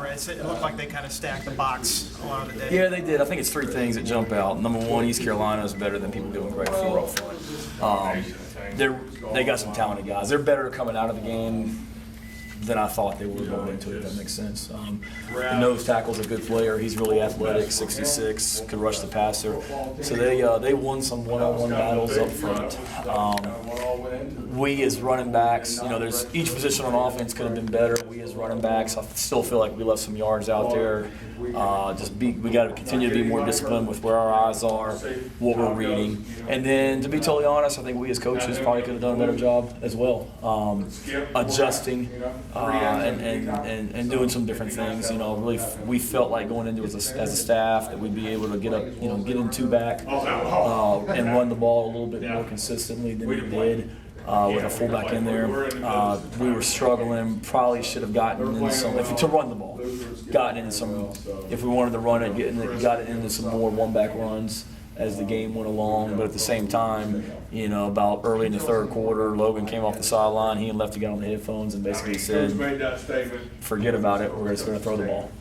It looked like they kind of stacked the box a lot of the day. Yeah, they did. I think it's three things that jump out. Number one, East Carolina is better than people give them credit for up front. They got some talented guys. They're better coming out of the game than I thought they were going into it, if that makes sense. The nose tackle's a good player. He's really athletic, 66, could rush the passer. So they won some one-on-one battles up front. We as running backs, there's each position on offense could have been better. We as running backs, I still feel like we left some yards out there. We got to continue to be more disciplined with where our eyes are, what we're reading, and then to be totally honest, I think we as coaches probably could have done a better job as well, adjusting and doing some different things. Really, we felt like going into it as a staff that we'd be able to get up, get in two back and run the ball a little bit more consistently than we did. With a fullback in there, we were struggling. Probably should have gotten in some to run the ball. Gotten in some if we wanted to run it, got it into some more one-back runs as the game went along. But at the same time, about early in the third quarter, Logan came off the sideline. He and Lefty got on the headphones and basically said, "Forget about it. We're just going to throw the ball."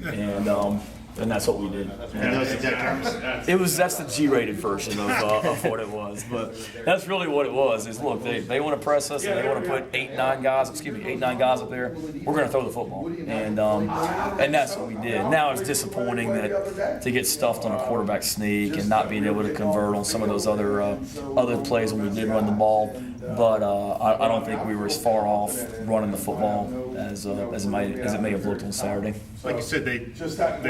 And that's what we did. And those exact terms? That's the G-rated version of what it was. But that's really what it was. Is look, they want to press us and they want to put 8-9 guys up there. We're going to throw the football, and that's what we did. Now it's disappointing that to get stuffed on a quarterback sneak and not being able to convert on some of those other plays when we did run the ball. But I don't think we were as far off running the football as it may have looked on Saturday. Like you said, they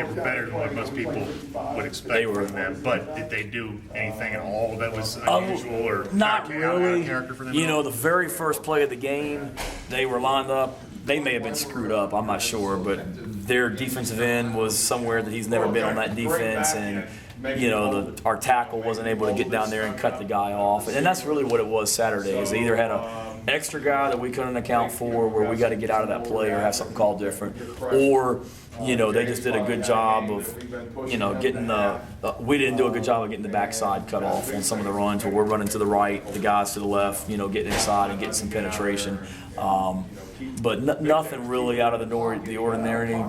were better than what most people would expect from them. But did they do anything at all that was unusual or not really? Character for them? The very first play of the game, they were lined up. They may have been screwed up. I'm not sure, but their defensive end was somewhere that he's never been on that defense, and our tackle wasn't able to get down there and cut the guy off. And that's really what it was Saturday. Is they either had an extra guy that we couldn't account for, where we got to get out of that play or have something called different, or they just did a good job of, getting we didn't do a good job of getting the backside cut off on some of the runs where we're running to the right, the guys to the left, getting inside and getting some penetration. But nothing really out of the ordinary.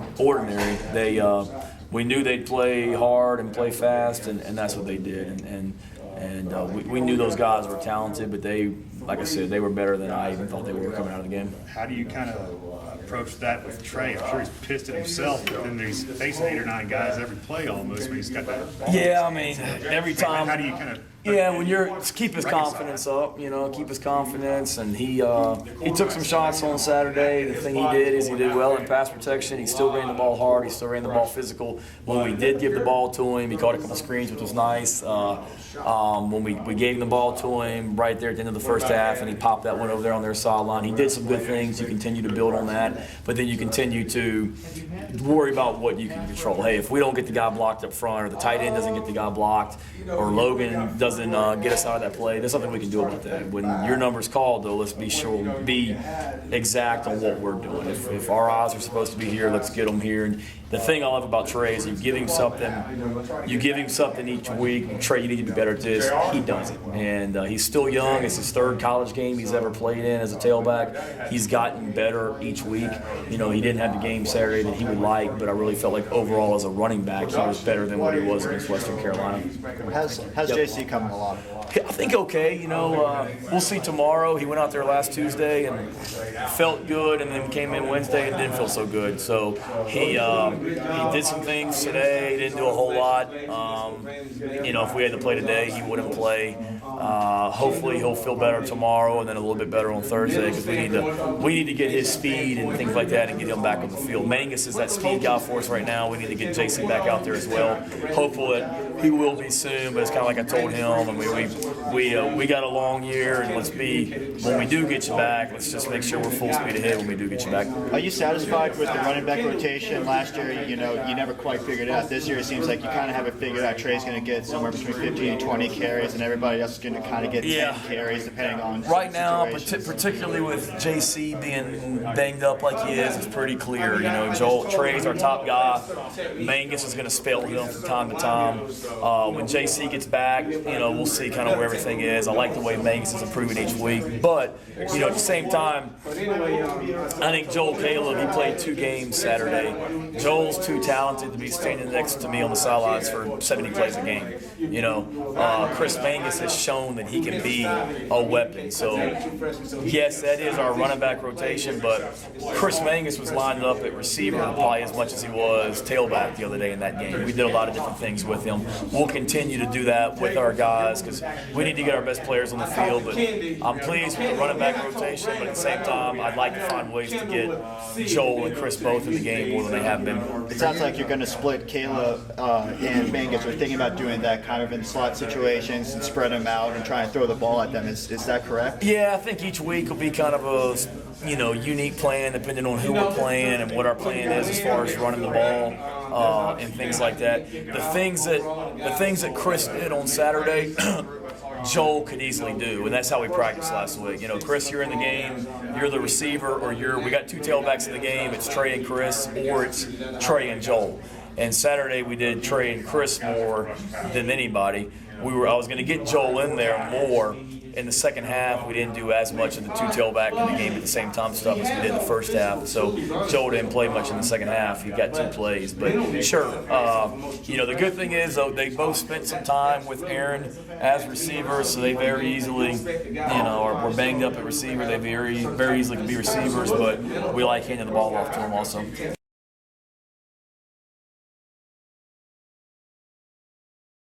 We knew they'd play hard and play fast, and that's what they did. And we knew those guys were talented, but they, like I said, they were better than I even thought they were coming out of the game. How do you kind of approach that with Trey? I'm sure he's pissed at himself, but then he's facing 8 or 9 guys every play almost, but he's got that. Yeah, I mean, every time. How do you kind of? Yeah, when keep his confidence up, keep his confidence, and he took some shots on Saturday. The thing he did is he did well in pass protection. He still ran the ball hard. He still ran the ball physical. When we did give the ball to him, he caught a couple screens, which was nice. When we gave the ball to him right there at the end of the first half, and he popped that one over there on their sideline. He did some good things. You continue to build on that, but then you continue to worry about what you can control. Hey, if we don't get the guy blocked up front, or the tight end doesn't get the guy blocked, or Logan doesn't get us out of that play, there's something we can do about that. When your number's called, though, let's be exact on what we're doing. If our eyes are supposed to be here, let's get them here. And the thing I love about Trey is you give him something each week. Trey, you need to be better at this. He does it. And he's still young. It's his third college game he's ever played in as a tailback. He's gotten better each week. He didn't have the game Saturday that he would like, but I really felt like overall as a running back, he was better than what he was against Western Carolina. How's JC coming along? I think okay. We'll see tomorrow. He went out there last Tuesday and felt good, and then came in Wednesday and didn't feel so good. So he did some things today. Didn't do a whole lot. If we had to play today, he wouldn't play. Hopefully he'll feel better tomorrow, and then a little bit better on Thursday, because we need to get his speed and things like that and get him back on the field. Mangus is that speed guy for us right now. We need to get JC back out there as well. Hopeful that he will be soon, but it's kind of like I told him. I mean, we got a long year, and when we do get you back, let's just make sure we're full speed ahead when we do get you back. Are you satisfied with the running back rotation? Last year, you never quite figured it out. This year, it seems like you kind of have it figured out. Trey's going to get somewhere between 15 and 20 carries, and everybody else is going to kind of get 10 carries, depending on right now, particularly with JC being banged up like he is, it's pretty clear. Trey's our top guy. Mangus is going to spell him from time to time. When JC gets back, we'll see kind of where everything is. I like the way Mangus is improving each week. But, at the same time, I think Joel Caleb, he played 2 games Saturday. Joel's too talented to be standing next to me on the sidelines for 70 plays a game. Chris Mangus has shown that he can be a weapon. So, yes, that is our running back rotation, but Chris Mangus was lined up at receiver probably as much as he was tailback the other day in that game. We did a lot of different things with him. We'll continue to do that with our guys because we need to get our best players on the field, but I'm pleased with the running back rotation, but at the same time, I'd like to find ways to get Joel and Chris both in the game more than they have been. It sounds like you're going to split Caleb and Mangus. We're thinking about doing that kind of in slot situations and spread them out and try and throw the ball at them. Is that correct? Yeah, I think each week will be kind of a unique plan depending on who we're playing and what our plan is as far as running the ball and things like that. The things that Chris did on Saturday, Joel could easily do, and that's how we practiced last week. Chris, you're in the game, you're the receiver, or we got 2 tailbacks in the game. It's Trey and Chris, or it's Trey and Joel. And Saturday we did Trey and Chris more than anybody. I was going to get Joel in there more. In the second half, we didn't do as much of the 2 tailback in the game at the same time stuff as we did in the first half. So Joel didn't play much in the second half. He got 2 plays. But sure, the good thing is, though, they both spent some time with Aaron as receivers, so they very easily, were banged up at receiver. They very, very easily can be receivers, but we like handing the ball off to them also.